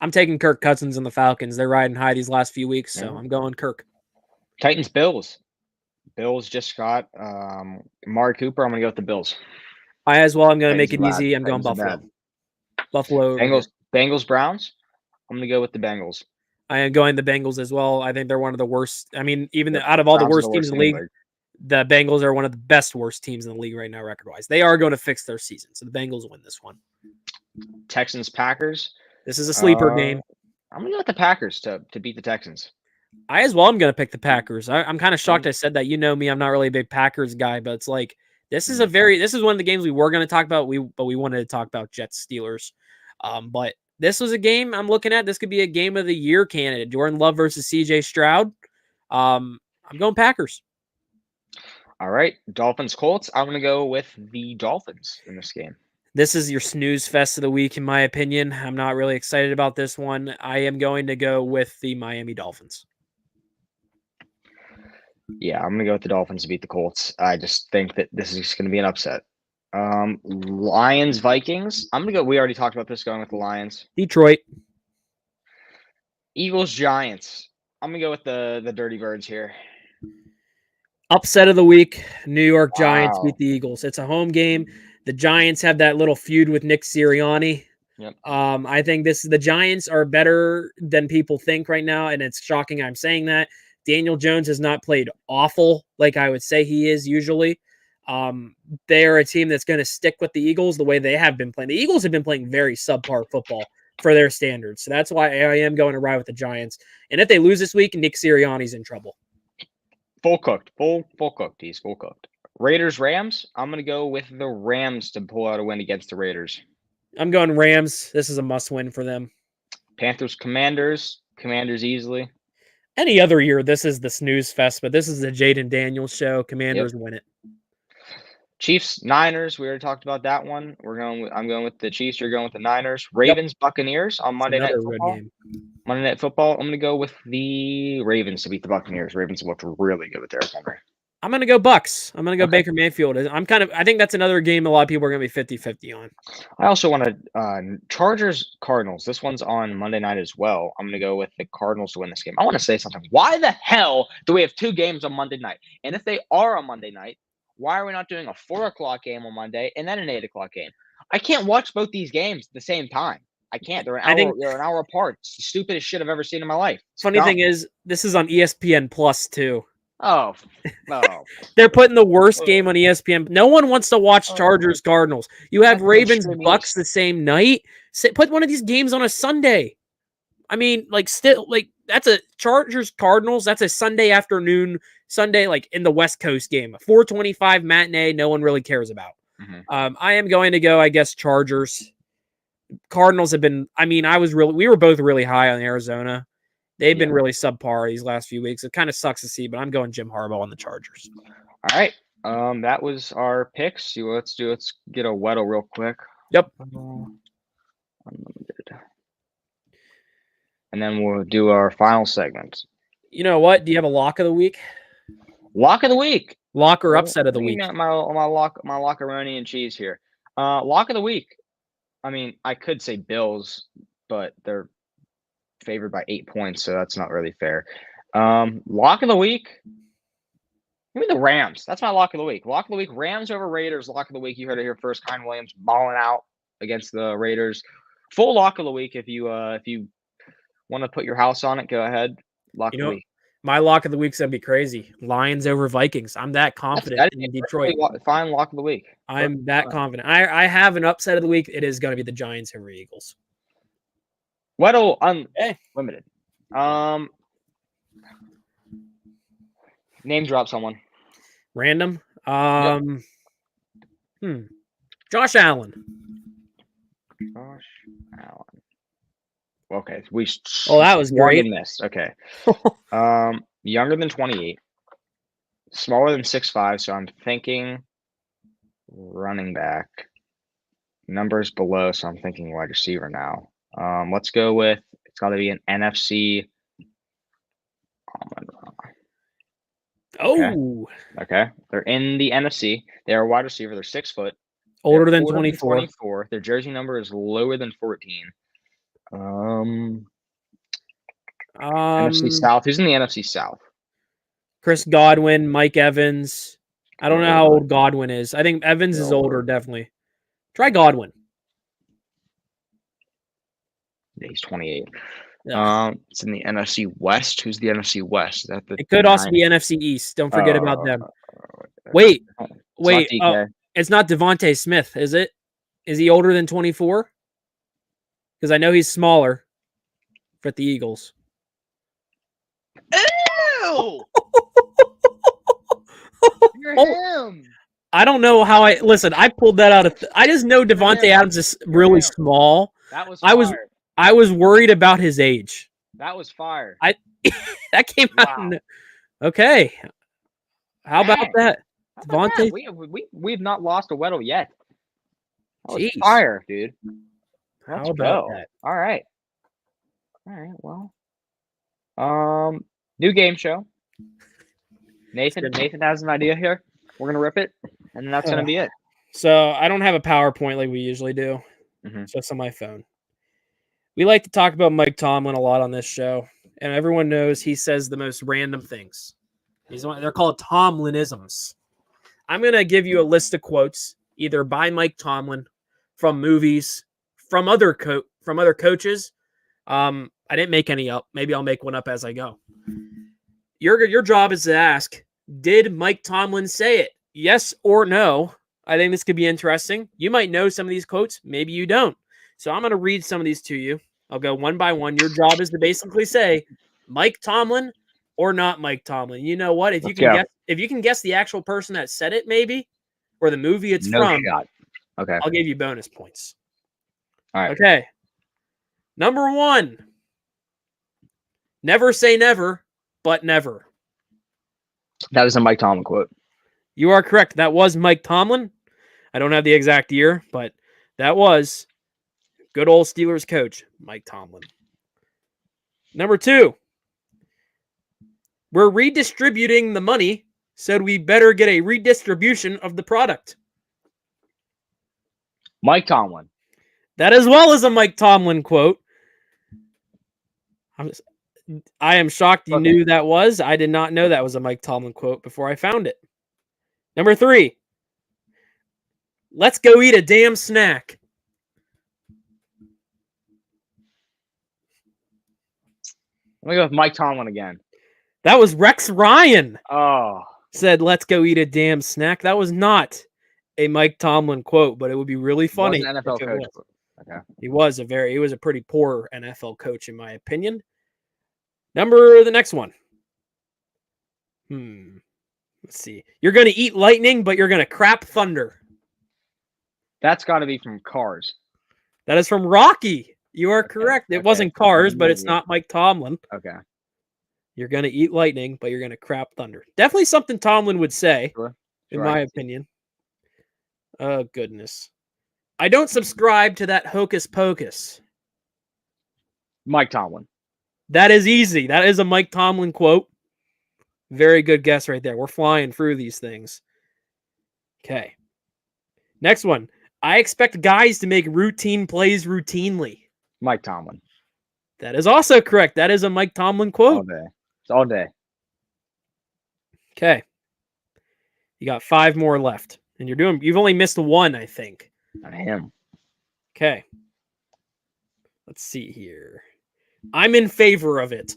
I'm taking Kirk Cousins and the Falcons. They're riding high these last few weeks, so I'm going Kirk. Titans-Bills. Bills just got Amari Cooper. I'm going to go with the Bills. I as well. I'm going to make it easy. I'm going Buffalo. Buffalo. Bengals-Browns. I'm going to go with the Bengals. I am going the Bengals as well. I think they're one of the worst. I mean, even out of all the worst teams in the league, the Bengals are one of the best worst teams in the league right now, record-wise. They are going to fix their season, so the Bengals win this one. Texans-Packers. This is a sleeper game. I'm going to go with the Packers to beat the Texans. I as well am going to pick the Packers. I'm kind of shocked I said that. You know me, I'm not really a big Packers guy, but it's like This is one of the games we were going to talk about. But we wanted to talk about Jets Steelers. But this was a game I'm looking at. This could be a game of the year candidate. Jordan Love versus CJ Stroud. I'm going Packers. All right, Dolphins Colts. I'm going to go with the Dolphins in this game. This is your snooze fest of the week, in my opinion. I'm not really excited about this one. I am going to go with the Miami Dolphins. Yeah, I'm going to go with the Dolphins to beat the Colts. I just think that this is just going to be an upset. Lions Vikings. I'm going to go. We already talked about this, going with the Lions. Detroit. Eagles Giants. I'm going to go with the Dirty Birds here. Upset of the week. New York Giants beat the Eagles. It's a home game. The Giants have that little feud with Nick Sirianni. Yep. I think the Giants are better than people think right now, and it's shocking I'm saying that. Daniel Jones has not played awful like I would say he is usually. They are a team that's going to stick with the Eagles the way they have been playing. The Eagles have been playing very subpar football for their standards. So that's why I am going to ride with the Giants. And if they lose this week, Nick Sirianni's in trouble. Full cooked. He's full cooked. Raiders Rams. I'm going to go with the Rams to pull out a win against the Raiders. I'm going Rams. This is a must win for them. Panthers Commanders. Commanders easily. Any other year, this is the snooze fest, but this is the Jaden Daniels show. Commanders win it. Chiefs Niners. We already talked about that one. I'm going with the Chiefs. You're going with the Niners. Ravens Buccaneers on Monday Night Football. Monday Night Football. I'm going to go with the Ravens to beat the Buccaneers. Ravens looked really good with Derrick Henry. I'm going to go Bucks. I'm going to go Baker Mayfield. I think that's another game a lot of people are going to be 50-50 on. I also want to Chargers Cardinals. This one's on Monday night as well. I'm going to go with the Cardinals to win this game. I want to say something. Why the hell do we have two games on Monday night? And if they are on Monday night, why are we not doing a 4:00 game on Monday and then an 8:00 game? I can't watch both these games at the same time. I can't. They're an hour apart. It's the stupidest shit I've ever seen in my life. Funny thing is, this is on ESPN Plus too. Oh. They're putting the worst game on ESPN. No one wants to watch Chargers Cardinals. You have Ravens Bucks the same night. Put one of these games on a Sunday. I mean, that's a Chargers Cardinals. That's a Sunday afternoon, like in the West Coast game. A 4:25 matinee. No one really cares about. Mm-hmm. I am going to go, I guess, Chargers. Cardinals have been. I mean, we were both really high on Arizona. They've been really subpar these last few weeks. It kind of sucks to see, but I'm going Jim Harbaugh on the Chargers. All right. That was our picks. Let's get a Weddle real quick. Yep. Unlimited. And then we'll do our final segment. You know what? Do you have a lock of the week? Lock of the week. Lock or upset of the week? My lockeroni and cheese here. Lock of the week. I mean, I could say Bills, but they're favored by 8 points, so that's not really fair. Lock of the week. Give me the Rams. That's my lock of the week. Lock of the week. Rams over Raiders. Lock of the week. You heard it here first. Kyren Williams balling out against the Raiders. Full lock of the week. If you want to put your house on it, go ahead. Lock of the week. My lock of the week's gonna be crazy. Lions over Vikings. I'm that confident in Detroit. Fine lock of the week. I'm that confident. I have an upset of the week. It is going to be the Giants over Eagles. Weddle unlimited. Name drop someone. Random. Josh Allen. Okay, that was great. Missed. Okay. Younger than 28, smaller than 6'5", so I'm thinking running back. Numbers below, so I'm thinking wide receiver now. Let's go with, it's got to be an NFC. Okay. They're in the NFC. They're a wide receiver. They're 6 foot. Older than 24. Their jersey number is lower than 14. NFC South. Who's in the NFC South? Chris Godwin, Mike Evans. I don't know how old Godwin is. I think Evans is older, definitely. Try Godwin. Yeah, he's 28. Yeah. It's in the NFC West. Who's the NFC West? It could also be NFC East. Don't forget about them. Wait. It's not Devontae Smith, is it? Is he older than 24? Because I know he's smaller for the Eagles. Ew! You're him. I don't know how I listen. I pulled that out of. I just know Devonte Adams is really small. That was I was fire. I was worried about his age. That was fire. That came out. Wow. Okay. How about Dang. that, How about that? Devonte? We've not lost a Weddle yet. That was Jeez. fire, dude. Let's How about go. that? All right. Well, new game show. Nathan has an idea here. We're gonna rip it, and then that's gonna be it. So I don't have a PowerPoint like we usually do. Mhm. It's just on my phone. We like to talk about Mike Tomlin a lot on this show, and everyone knows he says the most random things. They're called Tomlinisms. I'm gonna give you a list of quotes, either by Mike Tomlin, from movies, from other coaches. I didn't make any up. Maybe I'll make one up as I go. Your job is to ask, did Mike Tomlin say it? Yes or no? I think this could be interesting. You might know some of these quotes. Maybe you don't. So I'm going to read some of these to you. I'll go one by one. Your job is to basically say Mike Tomlin or not Mike Tomlin. You know what? If you can guess the actual person that said it, maybe, or the movie it's from, shot. Okay. I'll give you bonus points. All right. Okay. Number 1. Never say never, but never. That was a Mike Tomlin quote. You are correct. That was Mike Tomlin. I don't have the exact year, but that was good old Steelers coach, Mike Tomlin. Number 2. We're redistributing the money, so we better get a redistribution of the product. Mike Tomlin. That as well as a Mike Tomlin quote. I am shocked you knew that was. I did not know that was a Mike Tomlin quote before I found it. Number 3. Let's go eat a damn snack. Let me go with Mike Tomlin again. That was Rex Ryan. Oh. Said, let's go eat a damn snack. That was not a Mike Tomlin quote, but it would be really funny. He was an NFL coach. Okay. He was a pretty poor NFL coach, in my opinion. The next one. Let's see. You're going to eat lightning, but you're going to crap thunder. That's got to be from Cars. That is from Rocky. You are correct. It wasn't Cars, but it's not Mike Tomlin. Okay. You're going to eat lightning, but you're going to crap thunder. Definitely something Tomlin would say, in my opinion. Oh, goodness. I don't subscribe to that hocus pocus. Mike Tomlin. That is easy. That is a Mike Tomlin quote. Very good guess right there. We're flying through these things. Okay. Next one. I expect guys to make routine plays routinely. Mike Tomlin. That is also correct. That is a Mike Tomlin quote. All day. It's all day. Okay. You got 5 more left. And you've only missed 1, I think. On him. Okay. Let's see here. I'm in favor of it.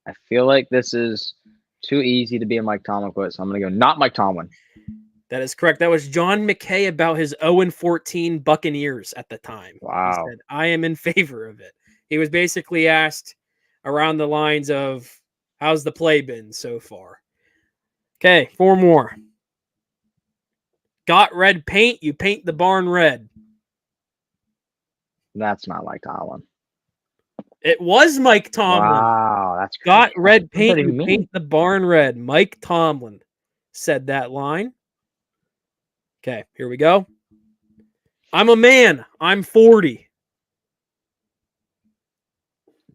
I feel like this is too easy to be a Mike Tomlin quote, so I'm going to go not Mike Tomlin. That is correct. That was John McKay about his 0-14 Buccaneers at the time. Wow. He said, I am in favor of it. He was basically asked around the lines of, how's the play been so far? Okay, 4 more. Got red paint, you paint the barn red. That's not Mike Tomlin. It was Mike Tomlin. Wow, that's crazy. Got red paint, you paint the barn red. Mike Tomlin said that line. Okay, here we go. I'm a man. I'm 40.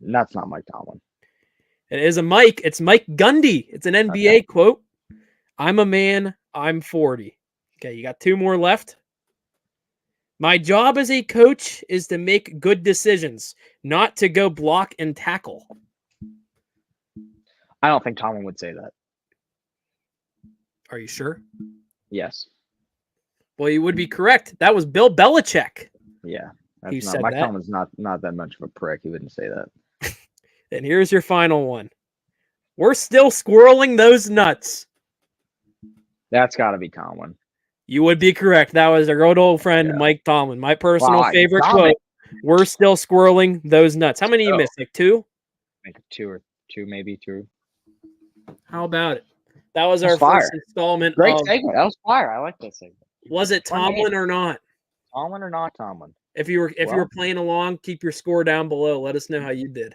That's not Mike Tomlin. It is a Mike. It's Mike Gundy. It's an NBA quote. I'm a man. I'm 40. Okay, you got 2 more left. My job as a coach is to make good decisions, not to go block and tackle. I don't think Tomlin would say that. Are you sure? Yes. Well, you would be correct. That was Bill Belichick. Yeah. He said Mike that. Tomlin's not that much of a prick. He wouldn't say that. And here's your final one. We're still squirreling those nuts. That's got to be Tomlin. You would be correct. That was our good old friend, Mike Tomlin. My personal favorite quote. We're still squirreling those nuts. How many you missed? Like 2? Like 2 or 2, maybe 2. How about it? That was That's our fire. first installment Great of segment. That was fire. I like that segment. Was it Fun name. Tomlin or not? Tomlin or not Tomlin? If you were playing along, keep your score down below. Let us know how you did.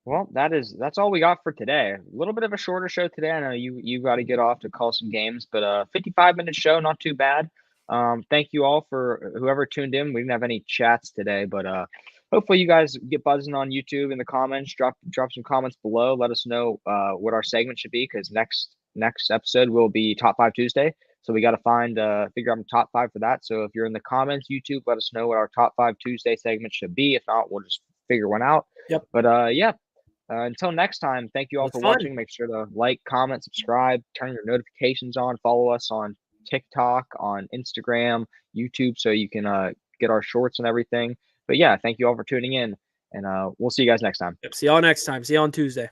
Well, that's all we got for today. A little bit of a shorter show today. I know you got to get off to call some games, but 55-minute show, not too bad. Thank you all for whoever tuned in. We didn't have any chats today, but hopefully you guys get buzzing on YouTube in the comments. Drop some comments below. Let us know what our segment should be, because next episode will be Top 5 Tuesday. So we got to figure out the top 5 for that. So if you're in the comments, YouTube, let us know what our Top 5 Tuesday segment should be. If not, we'll just figure one out. Yep. But yeah. Until next time, thank you all for fun. watching. Make sure to like, comment, subscribe, turn your notifications on, follow us on TikTok, on Instagram, YouTube, so you can get our shorts and everything. But yeah, thank you all for tuning in, and we'll see you guys next time. Yep. See y'all next time. See you on Tuesday.